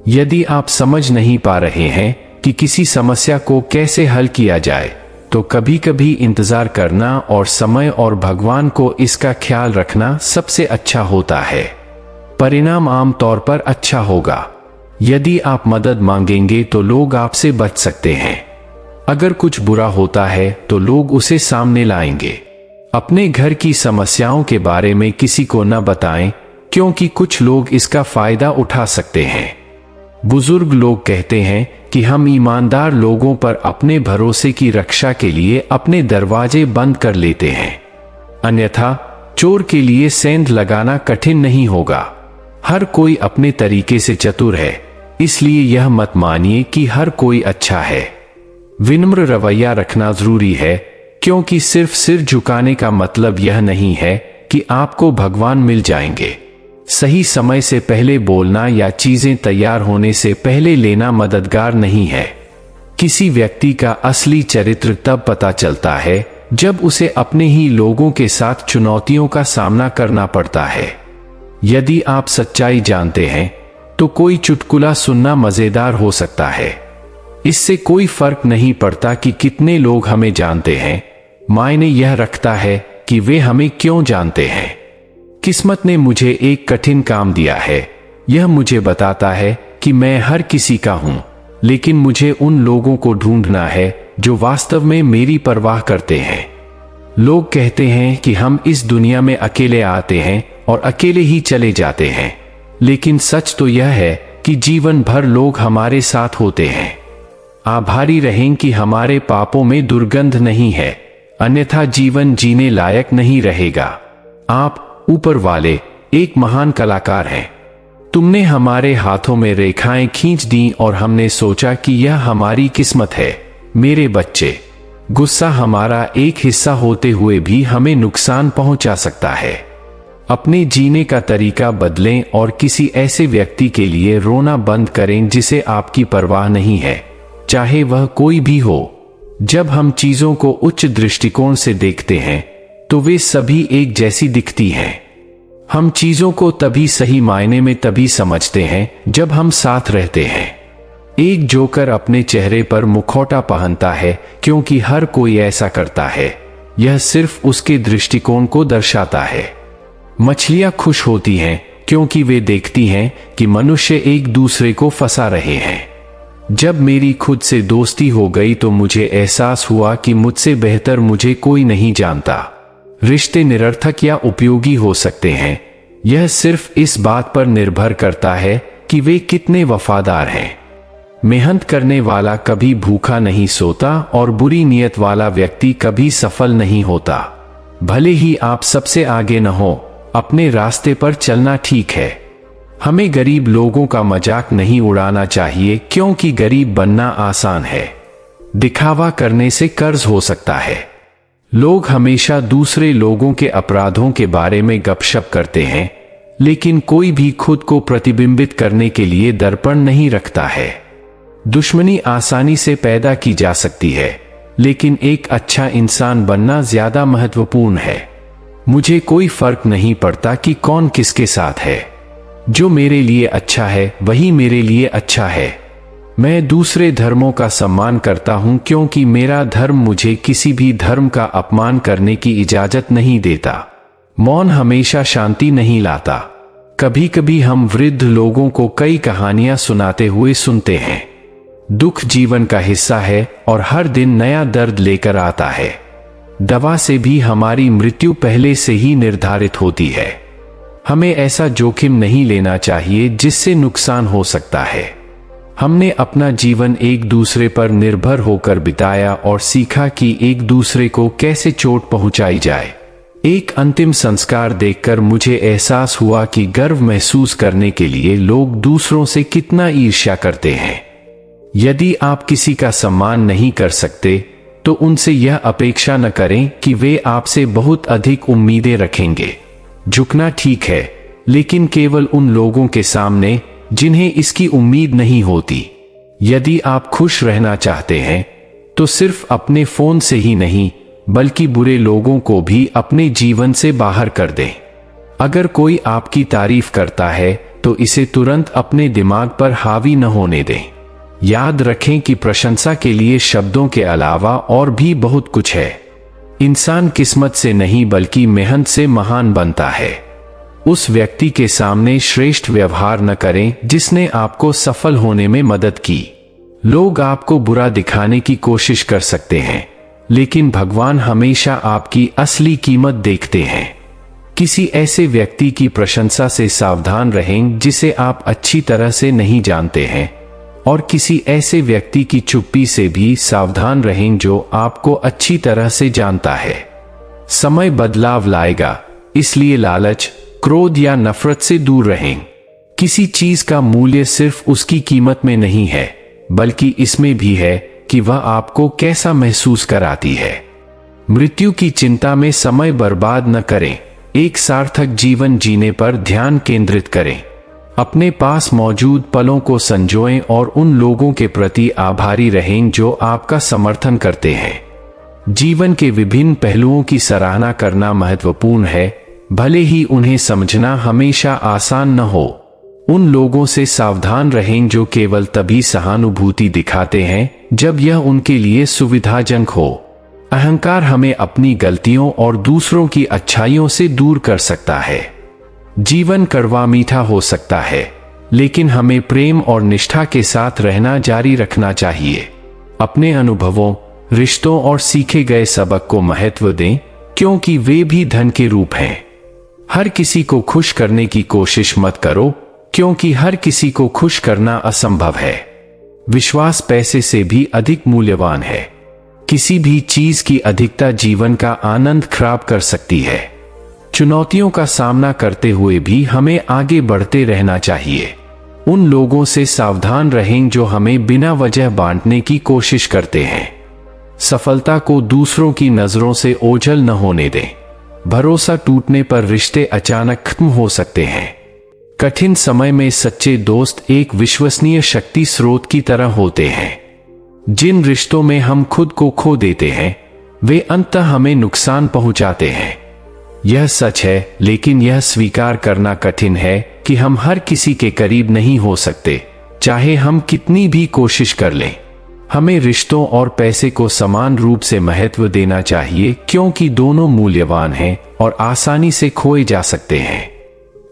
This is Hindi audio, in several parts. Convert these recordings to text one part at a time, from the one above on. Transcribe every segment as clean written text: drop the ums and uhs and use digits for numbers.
यदि आप समझ नहीं पा रहे हैं कि किसी समस्या को कैसे हल किया जाए, तो कभी कभी इंतजार करना और समय और भगवान को इसका ख्याल रखना सबसे अच्छा होता है। परिणाम आमतौर पर अच्छा होगा। यदि आप मदद मांगेंगे तो लोग आपसे बच सकते हैं। अगर कुछ बुरा होता है तो लोग उसे सामने लाएंगे। अपने घर की समस्याओं के बारे में किसी को न बताएं, क्योंकि कुछ लोग इसका फायदा उठा सकते हैं। बुजुर्ग लोग कहते हैं कि हम ईमानदार लोगों पर अपने भरोसे की रक्षा के लिए अपने दरवाजे बंद कर लेते हैं, अन्यथा चोर के लिए सेंध लगाना कठिन नहीं होगा। हर कोई अपने तरीके से चतुर है, इसलिए यह मत मानिए कि हर कोई अच्छा है। विनम्र रवैया रखना जरूरी है, क्योंकि सिर्फ सिर झुकाने का मतलब यह नहीं है कि आपको भगवान मिल जाएंगे। सही समय से पहले बोलना या चीजें तैयार होने से पहले लेना मददगार नहीं है। किसी व्यक्ति का असली चरित्र तब पता चलता है जब उसे अपने ही लोगों के साथ चुनौतियों का सामना करना पड़ता है। यदि आप सच्चाई जानते हैं तो कोई चुटकुला सुनना मजेदार हो सकता है। इससे कोई फर्क नहीं पड़ता कि कितने लोग हमें जानते हैं, मायने यह रखता है कि वे हमें क्यों जानते हैं। किस्मत ने मुझे एक कठिन काम दिया है। यह मुझे बताता है कि मैं हर किसी का हूं, लेकिन मुझे उन लोगों को ढूंढना है जो वास्तव में मेरी परवाह करते हैं। लोग कहते हैं कि हम इस दुनिया में अकेले आते हैं और अकेले ही चले जाते हैं, लेकिन सच तो यह है कि जीवन भर लोग हमारे साथ होते हैं। आभारी रहें कि हमारे पापों में दुर्गंध नहीं है, अन्यथा जीवन जीने लायक नहीं रहेगा। आप ऊपर वाले एक महान कलाकार हैं। तुमने हमारे हाथों में रेखाएं खींच दी और हमने सोचा कि यह हमारी किस्मत है। मेरे बच्चे, गुस्सा हमारा एक हिस्सा होते हुए भी हमें नुकसान पहुंचा सकता है। अपने जीने का तरीका बदलें और किसी ऐसे व्यक्ति के लिए रोना बंद करें जिसे आपकी परवाह नहीं है, चाहे वह कोई भी हो। जब हम चीजों को उच्च दृष्टिकोण से देखते हैं तो वे सभी एक जैसी दिखती हैं। हम चीजों को तभी सही मायने में तभी समझते हैं जब हम साथ रहते हैं। एक जोकर अपने चेहरे पर मुखौटा पहनता है क्योंकि हर कोई ऐसा करता है। यह सिर्फ उसके दृष्टिकोण को दर्शाता है। मछलियां खुश होती हैं क्योंकि वे देखती हैं कि मनुष्य एक दूसरे को फंसा रहे हैं। जब मेरी खुद से दोस्ती हो गई तो मुझे एहसास हुआ कि मुझसे बेहतर मुझे कोई नहीं जानता। रिश्ते निरर्थक या उपयोगी हो सकते हैं, यह सिर्फ इस बात पर निर्भर करता है कि वे कितने वफादार हैं। मेहनत करने वाला कभी भूखा नहीं सोता और बुरी नीयत वाला व्यक्ति कभी सफल नहीं होता। भले ही आप सबसे आगे न हो, अपने रास्ते पर चलना ठीक है। हमें गरीब लोगों का मजाक नहीं उड़ाना चाहिए, क्योंकि गरीब बनना आसान है, दिखावा करने से कर्ज हो सकता है। लोग हमेशा दूसरे लोगों के अपराधों के बारे में गपशप करते हैं, लेकिन कोई भी खुद को प्रतिबिंबित करने के लिए दर्पण नहीं रखता है। दुश्मनी आसानी से पैदा की जा सकती है, लेकिन एक अच्छा इंसान बनना ज्यादा महत्वपूर्ण है। मुझे कोई फर्क नहीं पड़ता कि कौन किसके साथ है। जो मेरे लिए अच्छा है वही मेरे लिए अच्छा है। मैं दूसरे धर्मों का सम्मान करता हूं क्योंकि मेरा धर्म मुझे किसी भी धर्म का अपमान करने की इजाजत नहीं देता। मौन हमेशा शांति नहीं लाता। कभी कभी हम वृद्ध लोगों को कई कहानियां सुनाते हुए सुनते हैं। दुख जीवन का हिस्सा है और हर दिन नया दर्द लेकर आता है। दवा से भी हमारी मृत्यु पहले से ही निर्धारित होती है। हमें ऐसा जोखिम नहीं लेना चाहिए जिससे नुकसान हो सकता है। हमने अपना जीवन एक दूसरे पर निर्भर होकर बिताया और सीखा कि एक दूसरे को कैसे चोट पहुंचाई जाए। एक अंतिम संस्कार देखकर मुझे एहसास हुआ कि गर्व महसूस करने के लिए लोग दूसरों से कितना ईर्ष्या करते हैं। यदि आप किसी का सम्मान नहीं कर सकते तो उनसे यह अपेक्षा न करें कि वे आपसे बहुत अधिक उम्मीदें रखेंगे। झुकना ठीक है, लेकिन केवल उन लोगों के सामने जिन्हें इसकी उम्मीद नहीं होती। यदि आप खुश रहना चाहते हैं तो सिर्फ अपने फोन से ही नहीं, बल्कि बुरे लोगों को भी अपने जीवन से बाहर कर दें। अगर कोई आपकी तारीफ करता है तो इसे तुरंत अपने दिमाग पर हावी न होने दें। याद रखें कि प्रशंसा के लिए शब्दों के अलावा और भी बहुत कुछ है। इंसान किस्मत से नहीं बल्कि मेहनत से महान बनता है। उस व्यक्ति के सामने श्रेष्ठ व्यवहार न करें जिसने आपको सफल होने में मदद की। लोग आपको बुरा दिखाने की कोशिश कर सकते हैं, लेकिन भगवान हमेशा आपकी असली कीमत देखते हैं। किसी ऐसे व्यक्ति की प्रशंसा से सावधान रहें जिसे आप अच्छी तरह से नहीं जानते हैं, और किसी ऐसे व्यक्ति की चुप्पी से भी सावधान रहें जो आपको अच्छी तरह से जानता है। समय बदलाव लाएगा, इसलिए लालच, क्रोध या नफरत से दूर रहें। किसी चीज का मूल्य सिर्फ उसकी कीमत में नहीं है, बल्कि इसमें भी है कि वह आपको कैसा महसूस कराती है। मृत्यु की चिंता में समय बर्बाद न करें, एक सार्थक जीवन जीने पर ध्यान केंद्रित करें। अपने पास मौजूद पलों को संजोएं और उन लोगों के प्रति आभारी रहें जो आपका समर्थन करते हैं। जीवन के विभिन्न पहलुओं की सराहना करना महत्वपूर्ण है, भले ही उन्हें समझना हमेशा आसान न हो। उन लोगों से सावधान रहें जो केवल तभी सहानुभूति दिखाते हैं जब यह उनके लिए सुविधाजनक हो। अहंकार हमें अपनी गलतियों और दूसरों की अच्छाइयों से दूर कर सकता है। जीवन कड़वा मीठा हो सकता है, लेकिन हमें प्रेम और निष्ठा के साथ रहना जारी रखना चाहिए। अपने अनुभवों, रिश्तों और सीखे गए सबक को महत्व दें, क्योंकि वे भी धन के रूप हैं। हर किसी को खुश करने की कोशिश मत करो, क्योंकि हर किसी को खुश करना असंभव है। विश्वास पैसे से भी अधिक मूल्यवान है। किसी भी चीज की अधिकता जीवन का आनंद खराब कर सकती है। चुनौतियों का सामना करते हुए भी हमें आगे बढ़ते रहना चाहिए। उन लोगों से सावधान रहें जो हमें बिना वजह बांटने की कोशिश करते हैं। सफलता को दूसरों की नजरों से ओझल न होने दें। भरोसा टूटने पर रिश्ते अचानक खत्म हो सकते हैं। कठिन समय में सच्चे दोस्त एक विश्वसनीय शक्ति स्रोत की तरह होते हैं। जिन रिश्तों में हम खुद को खो देते हैं, वे अंततः हमें नुकसान पहुंचाते हैं। यह सच है, लेकिन यह स्वीकार करना कठिन है कि हम हर किसी के करीब नहीं हो सकते, चाहे हम कितनी भी कोशिश कर लें। हमें रिश्तों और पैसे को समान रूप से महत्व देना चाहिए, क्योंकि दोनों मूल्यवान हैं और आसानी से खोए जा सकते हैं।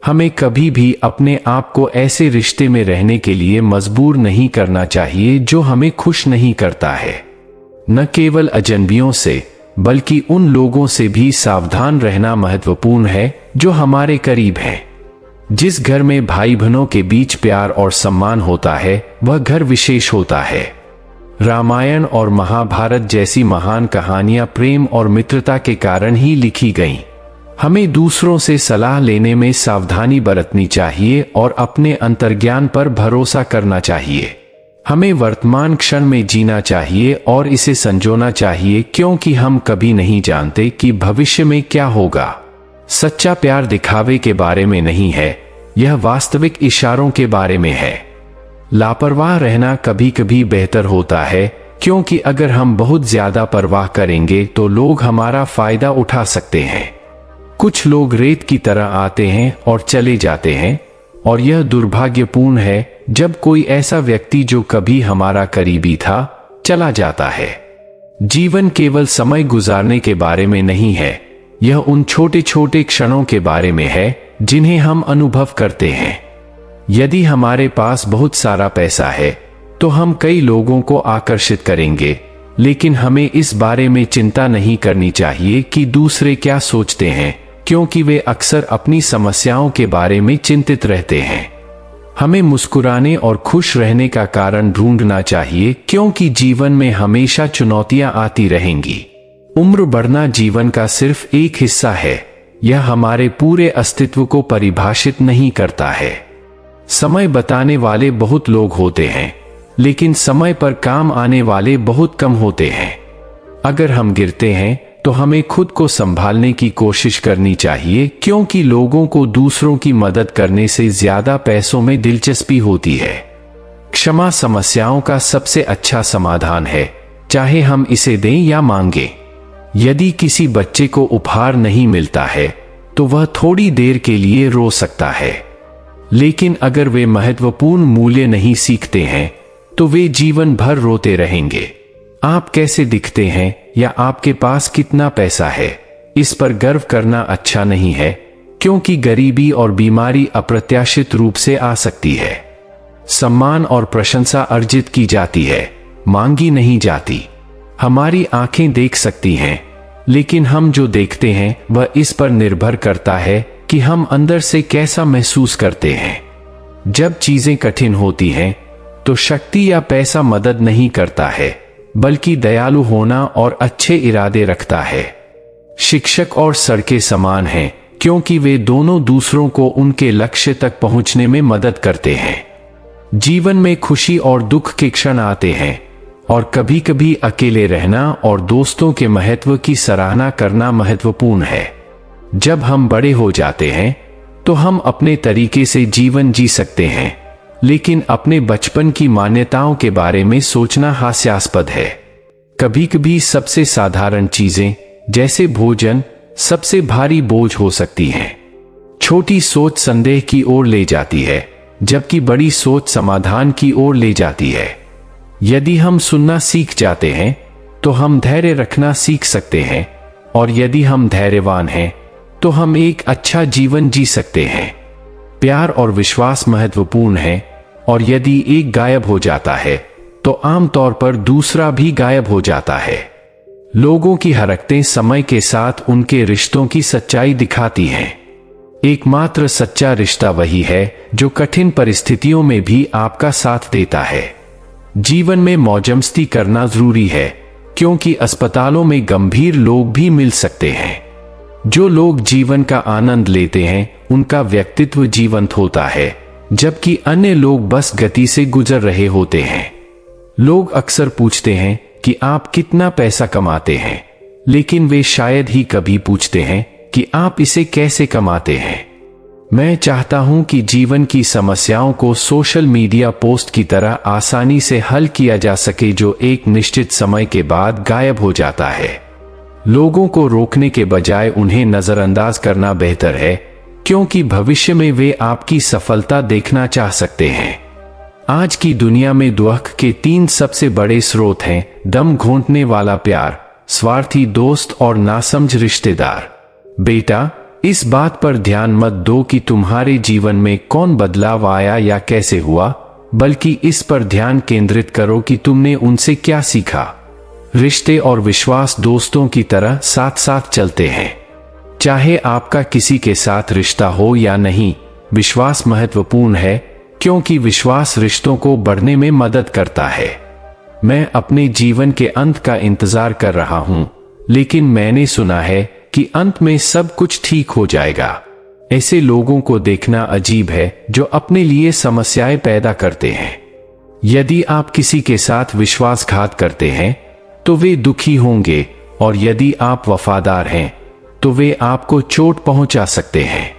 हमें कभी भी अपने आप को ऐसे रिश्ते में रहने के लिए मजबूर नहीं करना चाहिए जो हमें खुश नहीं करता है। न केवल अजनबियों से, बल्कि उन लोगों से भी सावधान रहना महत्वपूर्ण है जो हमारे करीब हैं। जिस घर में भाई बहनों के बीच प्यार और सम्मान होता है, वह घर विशेष होता है। रामायण और महाभारत जैसी महान कहानियां प्रेम और मित्रता के कारण ही लिखी गईं। हमें दूसरों से सलाह लेने में सावधानी बरतनी चाहिए और अपने अंतर्ज्ञान पर भरोसा करना चाहिए। हमें वर्तमान क्षण में जीना चाहिए और इसे संजोना चाहिए, क्योंकि हम कभी नहीं जानते कि भविष्य में क्या होगा। सच्चा प्यार दिखावे के बारे में नहीं है, यह वास्तविक इशारों के बारे में है। लापरवाह रहना कभी कभी बेहतर होता है, क्योंकि अगर हम बहुत ज्यादा परवाह करेंगे तो लोग हमारा फायदा उठा सकते हैं। कुछ लोग रेत की तरह आते हैं और चले जाते हैं, और यह दुर्भाग्यपूर्ण है जब कोई ऐसा व्यक्ति जो कभी हमारा करीबी था चला जाता है। जीवन केवल समय गुजारने के बारे में नहीं है, यह उन छोटे छोटे क्षणों के बारे में है जिन्हें हम अनुभव करते हैं। यदि हमारे पास बहुत सारा पैसा है तो हम कई लोगों को आकर्षित करेंगे, लेकिन हमें इस बारे में चिंता नहीं करनी चाहिए कि दूसरे क्या सोचते हैं, क्योंकि वे अक्सर अपनी समस्याओं के बारे में चिंतित रहते हैं। हमें मुस्कुराने और खुश रहने का कारण ढूंढना चाहिए, क्योंकि जीवन में हमेशा चुनौतियां आती रहेंगी। उम्र बढ़ना जीवन का सिर्फ एक हिस्सा है, यह हमारे पूरे अस्तित्व को परिभाषित नहीं करता है। समय बताने वाले बहुत लोग होते हैं, लेकिन समय पर काम आने वाले बहुत कम होते हैं। अगर हम गिरते हैं तो हमें खुद को संभालने की कोशिश करनी चाहिए, क्योंकि लोगों को दूसरों की मदद करने से ज्यादा पैसों में दिलचस्पी होती है। क्षमा समस्याओं का सबसे अच्छा समाधान है, चाहे हम इसे दें या मांगें। यदि किसी बच्चे को उपहार नहीं मिलता है तो वह थोड़ी देर के लिए रो सकता है, लेकिन अगर वे महत्वपूर्ण मूल्य नहीं सीखते हैं तो वे जीवन भर रोते रहेंगे। आप कैसे दिखते हैं या आपके पास कितना पैसा है, इस पर गर्व करना अच्छा नहीं है, क्योंकि गरीबी और बीमारी अप्रत्याशित रूप से आ सकती है। सम्मान और प्रशंसा अर्जित की जाती है, मांगी नहीं जाती। हमारी आंखें देख सकती हैं, लेकिन हम जो देखते हैं वह इस पर निर्भर करता है कि हम अंदर से कैसा महसूस करते हैं। जब चीजें कठिन होती हैं तो शक्ति या पैसा मदद नहीं करता है, बल्कि दयालु होना और अच्छे इरादे रखता है। शिक्षक और सड़कें समान हैं, क्योंकि वे दोनों दूसरों को उनके लक्ष्य तक पहुंचने में मदद करते हैं। जीवन में खुशी और दुख के क्षण आते हैं, और कभी कभी अकेले रहना और दोस्तों के महत्व की सराहना करना महत्वपूर्ण है। जब हम बड़े हो जाते हैं तो हम अपने तरीके से जीवन जी सकते हैं, लेकिन अपने बचपन की मान्यताओं के बारे में सोचना हास्यास्पद है। कभी कभी सबसे साधारण चीजें जैसे भोजन सबसे भारी बोझ हो सकती हैं। छोटी सोच संदेह की ओर ले जाती है, जबकि बड़ी सोच समाधान की ओर ले जाती है। यदि हम सुनना सीख जाते हैं तो हम धैर्य रखना सीख सकते हैं, और यदि हम धैर्यवान हैं तो हम एक अच्छा जीवन जी सकते हैं। प्यार और विश्वास महत्वपूर्ण है, और यदि एक गायब हो जाता है तो आमतौर पर दूसरा भी गायब हो जाता है। लोगों की हरकतें समय के साथ उनके रिश्तों की सच्चाई दिखाती हैं। एकमात्र सच्चा रिश्ता वही है जो कठिन परिस्थितियों में भी आपका साथ देता है। जीवन में मौजमस्ती करना जरूरी है, क्योंकि अस्पतालों में गंभीर लोग भी मिल सकते हैं। जो लोग जीवन का आनंद लेते हैं उनका व्यक्तित्व जीवंत होता है, जबकि अन्य लोग बस गति से गुजर रहे होते हैं। लोग अक्सर पूछते हैं कि आप कितना पैसा कमाते हैं, लेकिन वे शायद ही कभी पूछते हैं कि आप इसे कैसे कमाते हैं। मैं चाहता हूं कि जीवन की समस्याओं को सोशल मीडिया पोस्ट की तरह आसानी से हल किया जा सके, जो एक निश्चित समय के बाद गायब हो जाता है। लोगों को रोकने के बजाय उन्हें नजरअंदाज करना बेहतर है, क्योंकि भविष्य में वे आपकी सफलता देखना चाह सकते हैं। आज की दुनिया में दुख के 3 सबसे बड़े स्रोत हैं: दम घोंटने वाला प्यार, स्वार्थी दोस्त और नासमझ रिश्तेदार। बेटा, इस बात पर ध्यान मत दो कि तुम्हारे जीवन में कौन बदलाव आया या कैसे हुआ, बल्कि इस पर ध्यान केंद्रित करो कि तुमने उनसे क्या सीखा। रिश्ते और विश्वास दोस्तों की तरह साथ साथ चलते हैं। चाहे आपका किसी के साथ रिश्ता हो या नहीं, विश्वास महत्वपूर्ण है, क्योंकि विश्वास रिश्तों को बढ़ने में मदद करता है। मैं अपने जीवन के अंत का इंतजार कर रहा हूं, लेकिन मैंने सुना है कि अंत में सब कुछ ठीक हो जाएगा। ऐसे लोगों को देखना अजीब है जो अपने लिए समस्याएं पैदा करते हैं। यदि आप किसी के साथ विश्वासघात करते हैं तो वे दुखी होंगे, और यदि आप वफादार हैं तो वे आपको चोट पहुंचा सकते हैं।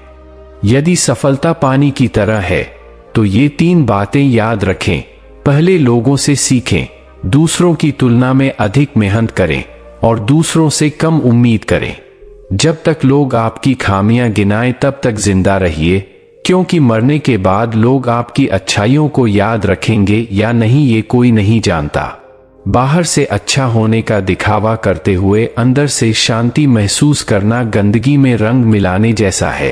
यदि सफलता पानी की तरह है तो ये 3 बातें याद रखें। पहले लोगों से सीखें, दूसरों की तुलना में अधिक मेहनत करें और दूसरों से कम उम्मीद करें। जब तक लोग आपकी खामियां गिनाएं तब तक जिंदा रहिए, क्योंकि मरने के बाद लोग आपकी अच्छाइयों को याद रखेंगे या नहीं ये कोई नहीं जानता। बाहर से अच्छा होने का दिखावा करते हुए अंदर से शांति महसूस करना गंदगी में रंग मिलाने जैसा है।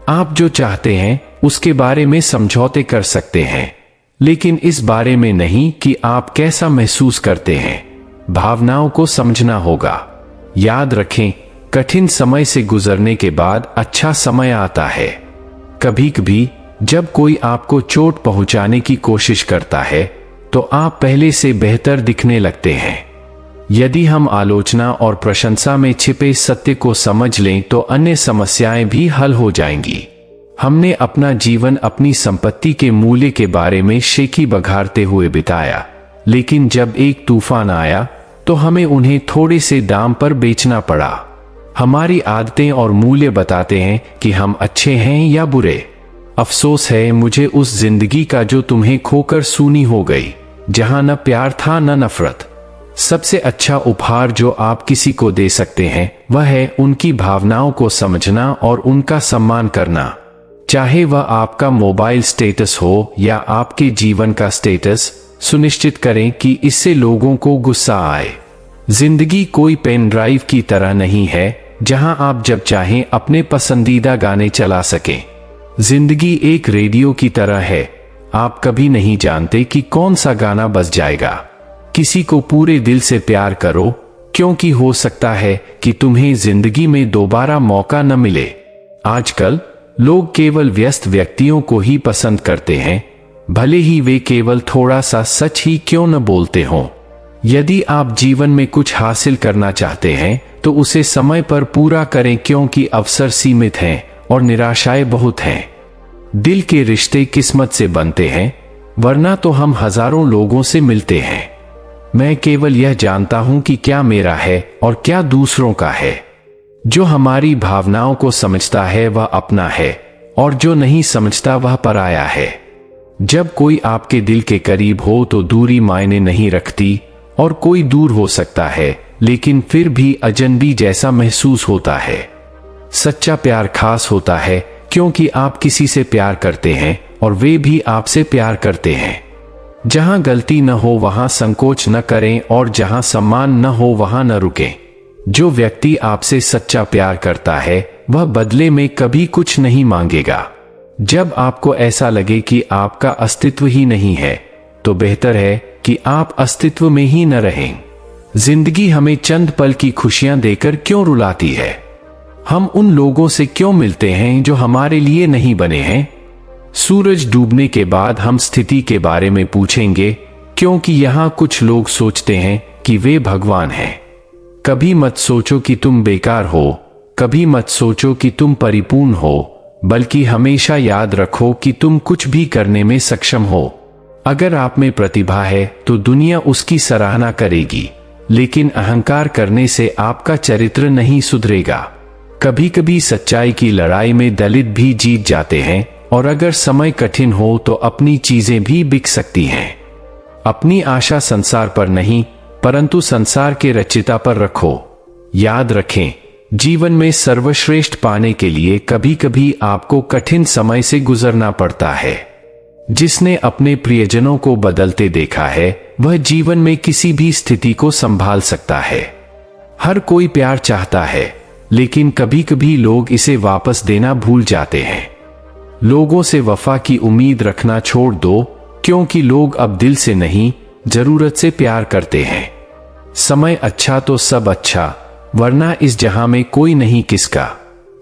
आप जो चाहते हैं उसके बारे में समझौते कर सकते हैं, लेकिन इस बारे में नहीं कि आप कैसा महसूस करते हैं। भावनाओं को समझना होगा। याद रखें, कठिन समय से गुजरने के बाद अच्छा समय आता है। कभी कभी जब कोई आपको चोट पहुंचाने की कोशिश करता है तो आप पहले से बेहतर दिखने लगते हैं। यदि हम आलोचना और प्रशंसा में छिपे सत्य को समझ लें तो अन्य समस्याएं भी हल हो जाएंगी। हमने अपना जीवन अपनी संपत्ति के मूल्य के बारे में शेखी बघारते हुए बिताया, लेकिन जब एक तूफान आया तो हमें उन्हें थोड़े से दाम पर बेचना पड़ा। हमारी आदतें और मूल्य बताते हैं कि हम अच्छे हैं या बुरे। अफसोस है मुझे उस जिंदगी का जो तुम्हें खोकर सूनी हो गई, जहां न प्यार था न नफरत। सबसे अच्छा उपहार जो आप किसी को दे सकते हैं वह है उनकी भावनाओं को समझना और उनका सम्मान करना। चाहे वह आपका मोबाइल स्टेटस हो या आपके जीवन का स्टेटस। सुनिश्चित करें कि इससे लोगों को गुस्सा आए। जिंदगी कोई पेन ड्राइव की तरह नहीं है जहां आप जब चाहें अपने पसंदीदा गाने चला सकें। जिंदगी एक रेडियो की तरह है, आप कभी नहीं जानते कि कौन सा गाना बज जाएगा। किसी को पूरे दिल से प्यार करो, क्योंकि हो सकता है कि तुम्हें जिंदगी में दोबारा मौका न मिले। आजकल लोग केवल व्यस्त व्यक्तियों को ही पसंद करते हैं, भले ही वे केवल थोड़ा सा सच ही क्यों न बोलते हों। यदि आप जीवन में कुछ हासिल करना चाहते हैं तो उसे समय पर पूरा करें, क्योंकि अवसर सीमित हैं और निराशाएं बहुत हैं। दिल के रिश्ते किस्मत से बनते हैं, वरना तो हम हजारों लोगों से मिलते हैं। मैं केवल यह जानता हूं कि क्या मेरा है और क्या दूसरों का है। जो हमारी भावनाओं को समझता है वह अपना है, और जो नहीं समझता वह पराया है। जब कोई आपके दिल के करीब हो तो दूरी मायने नहीं रखती, और कोई दूर हो सकता है लेकिन फिर भी अजनबी जैसा महसूस होता है। सच्चा प्यार खास होता है क्योंकि आप किसी से प्यार करते हैं और वे भी आपसे प्यार करते हैं। जहां गलती न हो वहां संकोच न करें, और जहां सम्मान न हो वहां न रुकें। जो व्यक्ति आपसे सच्चा प्यार करता है वह बदले में कभी कुछ नहीं मांगेगा। जब आपको ऐसा लगे कि आपका अस्तित्व ही नहीं है, तो बेहतर है कि आप अस्तित्व में ही न रहें। जिंदगी हमें चंद पल की खुशियां देकर क्यों रुलाती है? हम उन लोगों से क्यों मिलते हैं जो हमारे लिए नहीं बने हैं? सूरज डूबने के बाद हम स्थिति के बारे में पूछेंगे, क्योंकि यहां कुछ लोग सोचते हैं कि वे भगवान हैं। कभी मत सोचो कि तुम बेकार हो, कभी मत सोचो कि तुम परिपूर्ण हो, बल्कि हमेशा याद रखो कि तुम कुछ भी करने में सक्षम हो। अगर आप में प्रतिभा है तो दुनिया उसकी सराहना करेगी, लेकिन अहंकार करने से आपका चरित्र नहीं सुधरेगा। कभी कभी सच्चाई की लड़ाई में दलित भी जीत जाते हैं, और अगर समय कठिन हो तो अपनी चीजें भी बिक सकती हैं। अपनी आशा संसार पर नहीं, परंतु संसार के रचिता पर रखो। याद रखें, जीवन में सर्वश्रेष्ठ पाने के लिए कभी कभी आपको कठिन समय से गुजरना पड़ता है। जिसने अपने प्रियजनों को बदलते देखा है वह जीवन में किसी भी स्थिति को संभाल सकता है। हर कोई प्यार चाहता है, लेकिन कभी कभी लोग इसे वापस देना भूल जाते हैं। लोगों से वफा की उम्मीद रखना छोड़ दो, क्योंकि लोग अब दिल से नहीं, जरूरत से प्यार करते हैं। समय अच्छा तो सब अच्छा, वरना इस जहां में कोई नहीं किसका।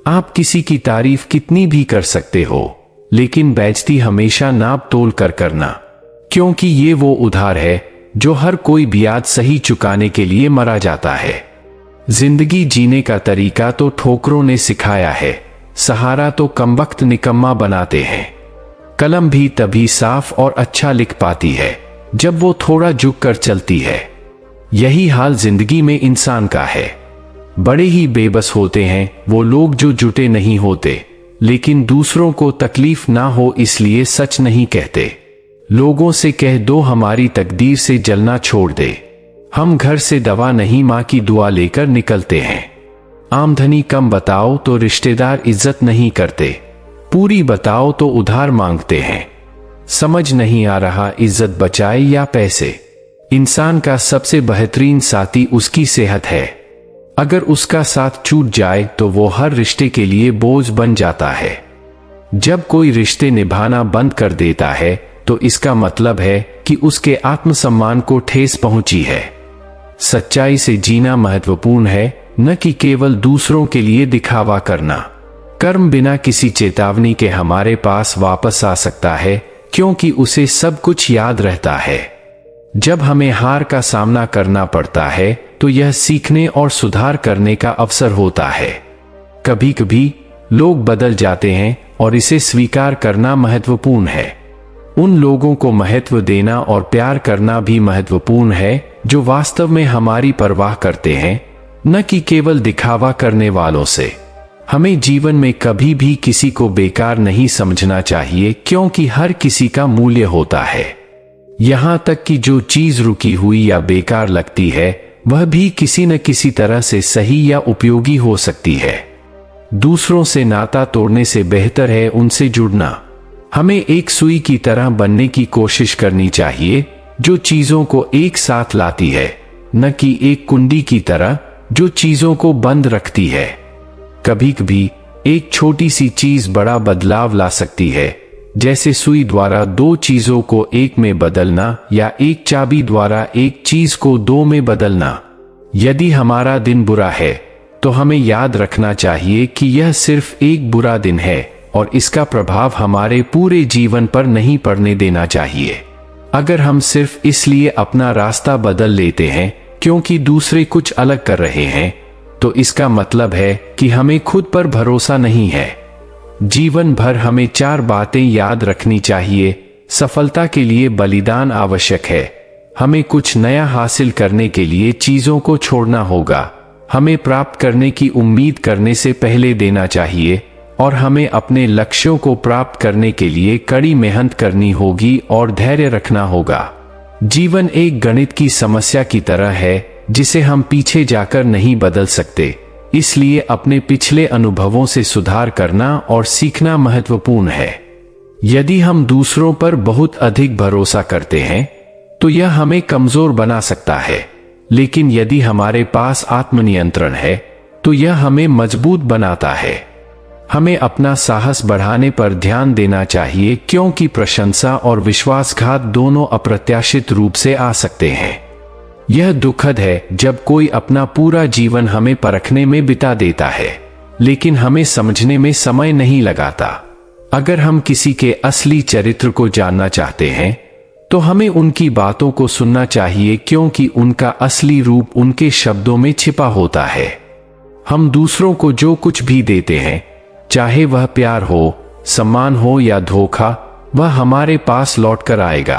आप किसी की तारीफ कितनी भी कर सकते हो, लेकिन बेइज्जती हमेशा नाप तोल कर करना, क्योंकि ये वो उधार है जो हर कोई ब्याज सही चुकाने के लिए मरा जाता है। जिंदगी जीने का तरीका तो ठोकरों ने सिखाया है, सहारा तो कमबख्त निकम्मा बनाते हैं। कलम भी तभी साफ और अच्छा लिख पाती है जब वो थोड़ा झुक कर चलती है। यही हाल जिंदगी में इंसान का है। बड़े ही बेबस होते हैं वो लोग जो जुटे नहीं होते, लेकिन दूसरों को तकलीफ ना हो इसलिए सच नहीं कहते। लोगों से कह दो हमारी तकदीर से जलना छोड़ दे। हम घर से दवा नहीं माँ की दुआ लेकर निकलते हैं। आमदनी कम बताओ तो रिश्तेदार इज्जत नहीं करते, पूरी बताओ तो उधार मांगते हैं। समझ नहीं आ रहा इज्जत बचाए या पैसे। इंसान का सबसे बेहतरीन साथी उसकी सेहत है। अगर उसका साथ छूट जाए तो वो हर रिश्ते के लिए बोझ बन जाता है। जब कोई रिश्ते निभाना बंद कर देता है तो इसका मतलब है कि उसके आत्मसम्मान को ठेस पहुंची है। सच्चाई से जीना महत्वपूर्ण है, न कि केवल दूसरों के लिए दिखावा करना। कर्म बिना किसी चेतावनी के हमारे पास वापस आ सकता है, क्योंकि उसे सब कुछ याद रहता है। जब हमें हार का सामना करना पड़ता है तो यह सीखने और सुधार करने का अवसर होता है। कभी कभी लोग बदल जाते हैं और इसे स्वीकार करना महत्वपूर्ण है। उन लोगों को महत्व देना और प्यार करना भी महत्वपूर्ण है जो वास्तव में हमारी परवाह करते हैं, न कि केवल दिखावा करने वालों से। हमें जीवन में कभी भी किसी को बेकार नहीं समझना चाहिए, क्योंकि हर किसी का मूल्य होता है। यहां तक कि जो चीज रुकी हुई या बेकार लगती है वह भी किसी न किसी तरह से सही या उपयोगी हो सकती है। दूसरों से नाता तोड़ने से बेहतर है उनसे जुड़ना। हमें एक सुई की तरह बनने की कोशिश करनी चाहिए जो चीजों को एक साथ लाती है, न कि एक कुंडी की तरह जो चीजों को बंद रखती है। कभी कभी एक छोटी सी चीज बड़ा बदलाव ला सकती है, जैसे सुई द्वारा दो चीजों को एक में बदलना या एक चाबी द्वारा एक चीज को दो में बदलना। यदि हमारा दिन बुरा है तो हमें याद रखना चाहिए कि यह सिर्फ एक बुरा दिन है और इसका प्रभाव हमारे पूरे जीवन पर नहीं पड़ने देना चाहिए। अगर हम सिर्फ इसलिए अपना रास्ता बदल लेते हैं क्योंकि दूसरे कुछ अलग कर रहे हैं, तो इसका मतलब है कि हमें खुद पर भरोसा नहीं है। जीवन भर हमें 4 बातें याद रखनी चाहिए। सफलता के लिए बलिदान आवश्यक है। हमें कुछ नया हासिल करने के लिए चीजों को छोड़ना होगा। हमें प्राप्त करने की उम्मीद करने से पहले देना चाहिए और हमें अपने लक्ष्यों को प्राप्त करने के लिए कड़ी मेहनत करनी होगी और धैर्य रखना होगा। जीवन एक गणित की समस्या की तरह है जिसे हम पीछे जाकर नहीं बदल सकते, इसलिए अपने पिछले अनुभवों से सुधार करना और सीखना महत्वपूर्ण है। यदि हम दूसरों पर बहुत अधिक भरोसा करते हैं तो यह हमें कमजोर बना सकता है, लेकिन यदि हमारे पास आत्मनियंत्रण है तो यह हमें मजबूत बनाता है। हमें अपना साहस बढ़ाने पर ध्यान देना चाहिए क्योंकि प्रशंसा और विश्वासघात दोनों अप्रत्याशित रूप से आ सकते हैं। यह दुखद है जब कोई अपना पूरा जीवन हमें परखने में बिता देता है, लेकिन हमें समझने में समय नहीं लगाता। अगर हम किसी के असली चरित्र को जानना चाहते हैं तो हमें उनकी बातों को सुनना चाहिए क्योंकि उनका असली रूप उनके शब्दों में छिपा होता है। हम दूसरों को जो कुछ भी देते हैं, चाहे वह प्यार हो, सम्मान हो या धोखा, वह हमारे पास लौटकर आएगा।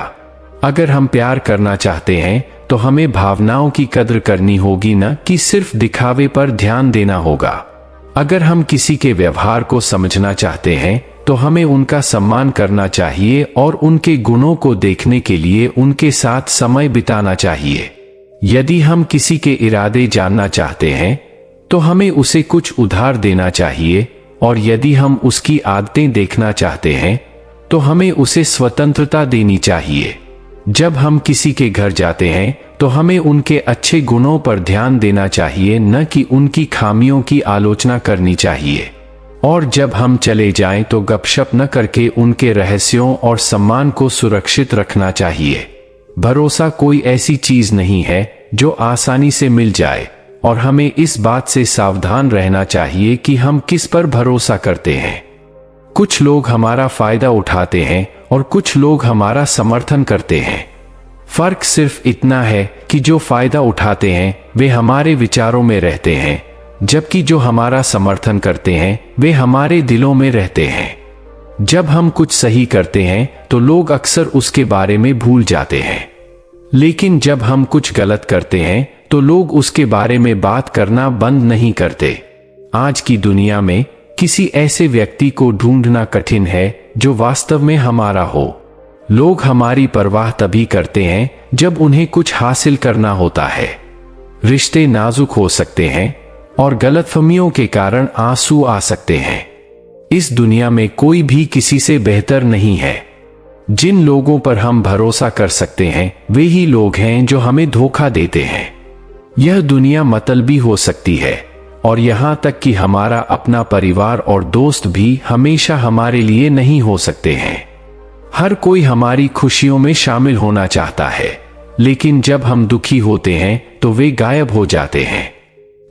अगर हम प्यार करना चाहते हैं तो हमें भावनाओं की कद्र करनी होगी, न कि सिर्फ दिखावे पर ध्यान देना होगा। अगर हम किसी के व्यवहार को समझना चाहते हैं तो हमें उनका सम्मान करना चाहिए और उनके गुणों को देखने के लिए उनके साथ समय बिताना चाहिए। यदि हम किसी के इरादे जानना चाहते हैं तो हमें उसे कुछ उधार देना चाहिए, और यदि हम उसकी आदतें देखना चाहते हैं तो हमें उसे स्वतंत्रता देनी चाहिए। जब हम किसी के घर जाते हैं तो हमें उनके अच्छे गुणों पर ध्यान देना चाहिए, न कि उनकी खामियों की आलोचना करनी चाहिए। और जब हम चले जाएं तो गपशप न करके उनके रहस्यों और सम्मान को सुरक्षित रखना चाहिए। भरोसा कोई ऐसी चीज नहीं है जो आसानी से मिल जाए, और हमें इस बात से सावधान रहना चाहिए कि हम किस पर भरोसा करते हैं। कुछ लोग हमारा फायदा उठाते हैं और कुछ लोग हमारा समर्थन करते हैं। फर्क सिर्फ इतना है कि जो फायदा उठाते हैं वे हमारे विचारों में रहते हैं, जबकि जो हमारा समर्थन करते हैं वे हमारे दिलों में रहते हैं। जब हम कुछ सही करते हैं तो लोग अक्सर उसके बारे में भूल जाते हैं, लेकिन जब हम कुछ गलत करते हैं तो लोग उसके बारे में बात करना बंद नहीं करते। आज की दुनिया में किसी ऐसे व्यक्ति को ढूंढना कठिन है जो वास्तव में हमारा हो। लोग हमारी परवाह तभी करते हैं जब उन्हें कुछ हासिल करना होता है। रिश्ते नाजुक हो सकते हैं और गलतफहमियों के कारण आंसू आ सकते हैं। इस दुनिया में कोई भी किसी से बेहतर नहीं है। जिन लोगों पर हम भरोसा कर सकते हैं वे ही लोग हैं जो हमें धोखा देते हैं। यह दुनिया मतलबी हो सकती है, और यहां तक कि हमारा अपना परिवार और दोस्त भी हमेशा हमारे लिए नहीं हो सकते हैं। हर कोई हमारी खुशियों में शामिल होना चाहता है, लेकिन जब हम दुखी होते हैं तो वे गायब हो जाते हैं।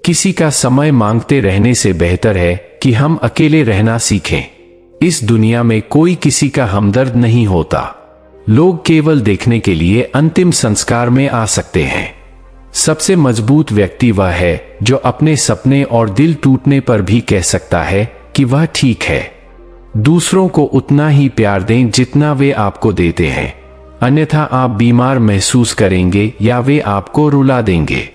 किसी का समय मांगते रहने से बेहतर है कि हम अकेले रहना सीखें। इस दुनिया में कोई किसी का हमदर्द नहीं होता। लोग केवल देखने के लिए अंतिम संस्कार में आ सकते हैं। सबसे मजबूत व्यक्ति वह है जो अपने सपने और दिल टूटने पर भी कह सकता है कि वह ठीक है। दूसरों को उतना ही प्यार दें जितना वे आपको देते हैं, अन्यथा आप बीमार महसूस करेंगे या वे आपको रुला देंगे।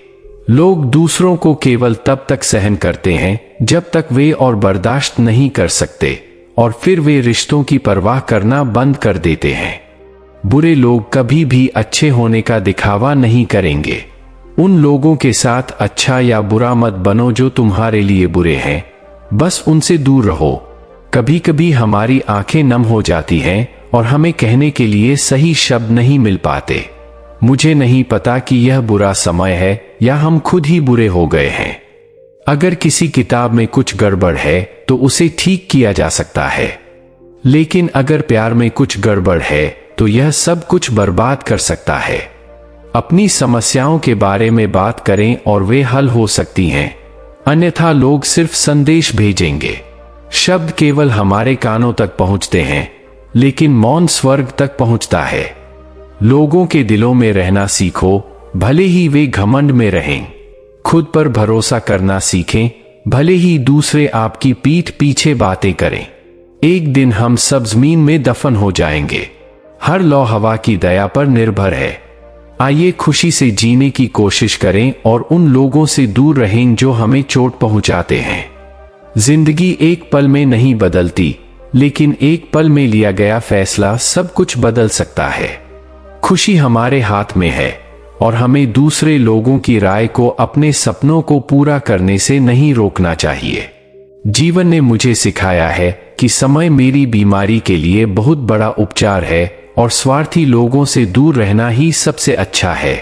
लोग दूसरों को केवल तब तक सहन करते हैं जब तक वे और बर्दाश्त नहीं कर सकते, और फिर वे रिश्तों की परवाह करना बंद कर देते हैं। बुरे लोग कभी भी अच्छे होने का दिखावा नहीं करेंगे। उन लोगों के साथ अच्छा या बुरा मत बनो जो तुम्हारे लिए बुरे हैं, बस उनसे दूर रहो। कभी कभी हमारी आंखें नम हो जाती हैं और हमें कहने के लिए सही शब्द नहीं मिल पाते। मुझे नहीं पता कि यह बुरा समय है या हम खुद ही बुरे हो गए हैं। अगर किसी किताब में कुछ गड़बड़ है तो उसे ठीक किया जा सकता है, लेकिन अगर प्यार में कुछ गड़बड़ है तो यह सब कुछ बर्बाद कर सकता है। अपनी समस्याओं के बारे में बात करें और वे हल हो सकती हैं, अन्यथा लोग सिर्फ संदेश भेजेंगे। शब्द केवल हमारे कानों तक पहुंचते हैं, लेकिन मौन स्वर्ग तक पहुंचता है। लोगों के दिलों में रहना सीखो, भले ही वे घमंड में रहें। खुद पर भरोसा करना सीखें, भले ही दूसरे आपकी पीठ पीछे बातें करें। एक दिन हम सब जमीन में दफन हो जाएंगे। हर लौ हवा की दया पर निर्भर है। आइए खुशी से जीने की कोशिश करें और उन लोगों से दूर रहें जो हमें चोट पहुंचाते हैं। जिंदगी एक पल में नहीं बदलती, लेकिन एक पल में लिया गया फैसला सब कुछ बदल सकता है। खुशी हमारे हाथ में है और हमें दूसरे लोगों की राय को अपने सपनों को पूरा करने से नहीं रोकना चाहिए। जीवन ने मुझे सिखाया है कि समय मेरी बीमारी के लिए बहुत बड़ा उपचार है और स्वार्थी लोगों से दूर रहना ही सबसे अच्छा है।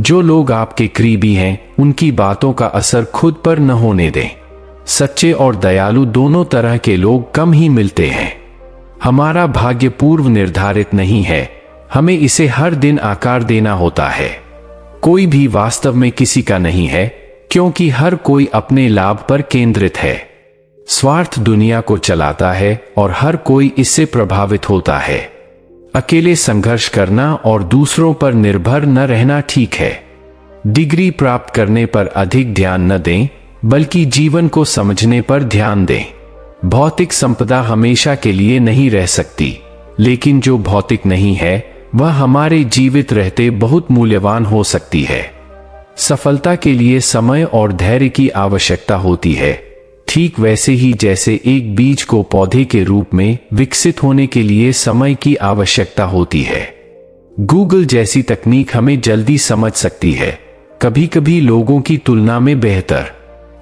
जो लोग आपके करीबी हैं, उनकी बातों का असर खुद पर न होने दें। सच्चे और दयालु दोनों तरह के लोग कम ही मिलते हैं। हमारा भाग्य पूर्व निर्धारित नहीं है, हमें इसे हर दिन आकार देना होता है। कोई भी वास्तव में किसी का नहीं है, क्योंकि हर कोई अपने लाभ पर केंद्रित है। स्वार्थ दुनिया को चलाता है और हर कोई इससे प्रभावित होता है। अकेले संघर्ष करना और दूसरों पर निर्भर न रहना ठीक है। डिग्री प्राप्त करने पर अधिक ध्यान न दें, बल्कि जीवन को समझने पर ध्यान दें। भौतिक संपदा हमेशा के लिए नहीं रह सकती, लेकिन जो भौतिक नहीं है वह हमारे जीवित रहते बहुत मूल्यवान हो सकती है। सफलता के लिए समय और धैर्य की आवश्यकता होती है, ठीक वैसे ही जैसे एक बीज को पौधे के रूप में विकसित होने के लिए समय की आवश्यकता होती है। गूगल जैसी तकनीक हमें जल्दी समझ सकती है, कभी कभी लोगों की तुलना में बेहतर।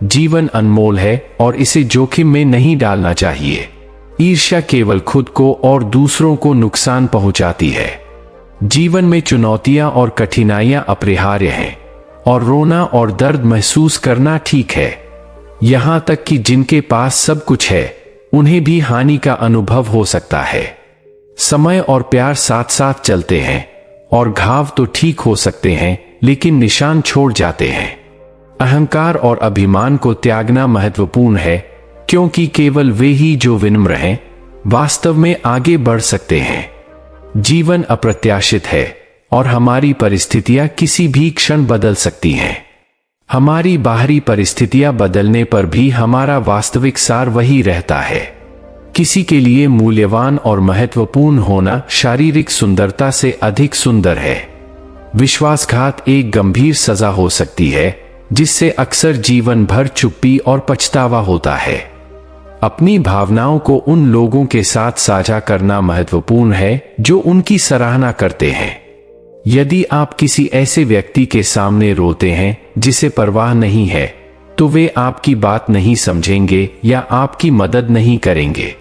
जीवन अनमोल है और इसे जोखिम में नहीं डालना चाहिए। ईर्ष्या केवल खुद को और दूसरों को नुकसान पहुंचाती है। जीवन में चुनौतियां और कठिनाइयां अपरिहार्य हैं और रोना और दर्द महसूस करना ठीक है। यहां तक कि जिनके पास सब कुछ है, उन्हें भी हानि का अनुभव हो सकता है। समय और प्यार साथ साथ चलते हैं और घाव तो ठीक हो सकते हैं, लेकिन निशान छोड़ जाते हैं। अहंकार और अभिमान को त्यागना महत्वपूर्ण है, क्योंकि केवल वे ही जो विनम्र हैं, वास्तव में आगे बढ़ सकते हैं। जीवन अप्रत्याशित है और हमारी परिस्थितियां किसी भी क्षण बदल सकती हैं। हमारी बाहरी परिस्थितियां बदलने पर भी हमारा वास्तविक सार वही रहता है। किसी के लिए मूल्यवान और महत्वपूर्ण होना शारीरिक सुंदरता से अधिक सुंदर है। विश्वासघात एक गंभीर सजा हो सकती है, जिससे अक्सर जीवन भर चुप्पी और पछतावा होता है। अपनी भावनाओं को उन लोगों के साथ साझा करना महत्वपूर्ण है जो उनकी सराहना करते हैं। यदि आप किसी ऐसे व्यक्ति के सामने रोते हैं जिसे परवाह नहीं है, तो वे आपकी बात नहीं समझेंगे या आपकी मदद नहीं करेंगे।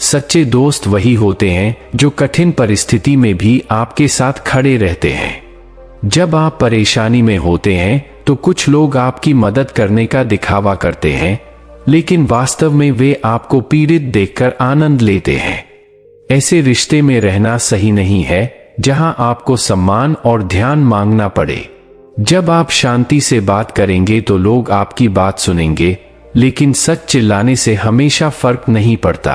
सच्चे दोस्त वही होते हैं जो कठिन परिस्थिति में भी आपके साथ खड़े रहते हैं। जब आप परेशानी में होते हैं तो कुछ लोग आपकी मदद करने का दिखावा करते हैं, लेकिन वास्तव में वे आपको पीड़ित देखकर आनंद लेते हैं। ऐसे रिश्ते में रहना सही नहीं है जहां आपको सम्मान और ध्यान मांगना पड़े। जब आप शांति से बात करेंगे तो लोग आपकी बात सुनेंगे, लेकिन सच चिल्लाने से हमेशा फर्क नहीं पड़ता।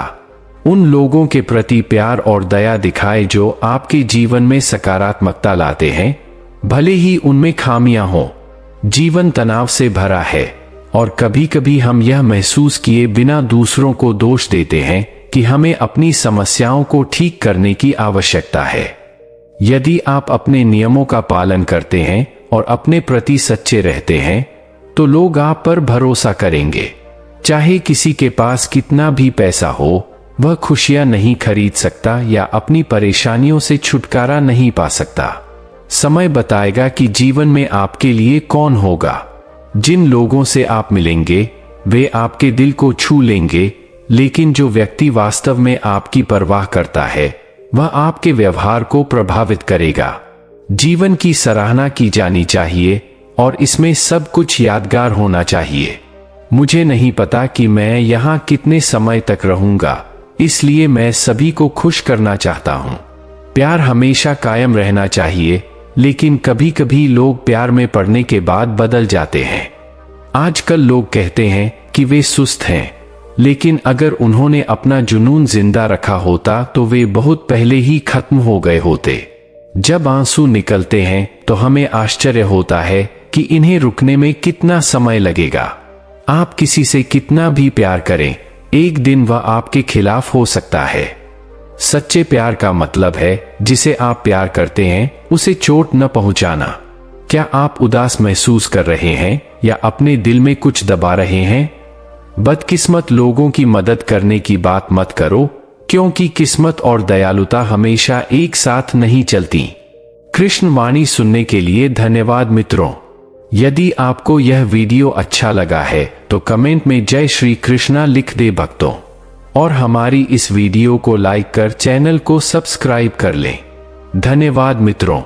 उन लोगों के प्रति प्यार और दया दिखाएं जो आपके जीवन में सकारात्मकता लाते हैं, भले ही उनमें खामियां हों। जीवन तनाव से भरा है और कभी कभी हम यह महसूस किए बिना दूसरों को दोष देते हैं कि हमें अपनी समस्याओं को ठीक करने की आवश्यकता है। यदि आप अपने नियमों का पालन करते हैं और अपने प्रति सच्चे रहते हैं, तो लोग आप पर भरोसा करेंगे। चाहे किसी के पास कितना भी पैसा हो, वह खुशियां नहीं खरीद सकता या अपनी परेशानियों से छुटकारा नहीं पा सकता। समय बताएगा कि जीवन में आपके लिए कौन होगा। जिन लोगों से आप मिलेंगे, वे आपके दिल को छू लेंगे, लेकिन जो व्यक्ति वास्तव में आपकी परवाह करता है वह आपके व्यवहार को प्रभावित करेगा। जीवन की सराहना की जानी चाहिए और इसमें सब कुछ यादगार होना चाहिए। मुझे नहीं पता कि मैं यहाँ कितने समय तक रहूंगा, इसलिए मैं सभी को खुश करना चाहता हूँ। प्यार हमेशा कायम रहना चाहिए, लेकिन कभी कभी लोग प्यार में पड़ने के बाद बदल जाते हैं। आजकल लोग कहते हैं कि वे सुस्त हैं, लेकिन अगर उन्होंने अपना जुनून जिंदा रखा होता तो वे बहुत पहले ही खत्म हो गए होते। जब आंसू निकलते हैं तो हमें आश्चर्य होता है कि इन्हें रुकने में कितना समय लगेगा। आप किसी से कितना भी प्यार करें, एक दिन वह आपके खिलाफ हो सकता है। सच्चे प्यार का मतलब है जिसे आप प्यार करते हैं उसे चोट न पहुंचाना। क्या आप उदास महसूस कर रहे हैं या अपने दिल में कुछ दबा रहे हैं? बदकिस्मत लोगों की मदद करने की बात मत करो, क्योंकि किस्मत और दयालुता हमेशा एक साथ नहीं चलती। कृष्ण वाणी सुनने के लिए धन्यवाद मित्रों। यदि आपको यह वीडियो अच्छा लगा है तो कमेंट में जय श्री कृष्णा लिख दे भक्तों, और हमारी इस वीडियो को लाइक कर चैनल को सब्सक्राइब कर लें। धन्यवाद मित्रों।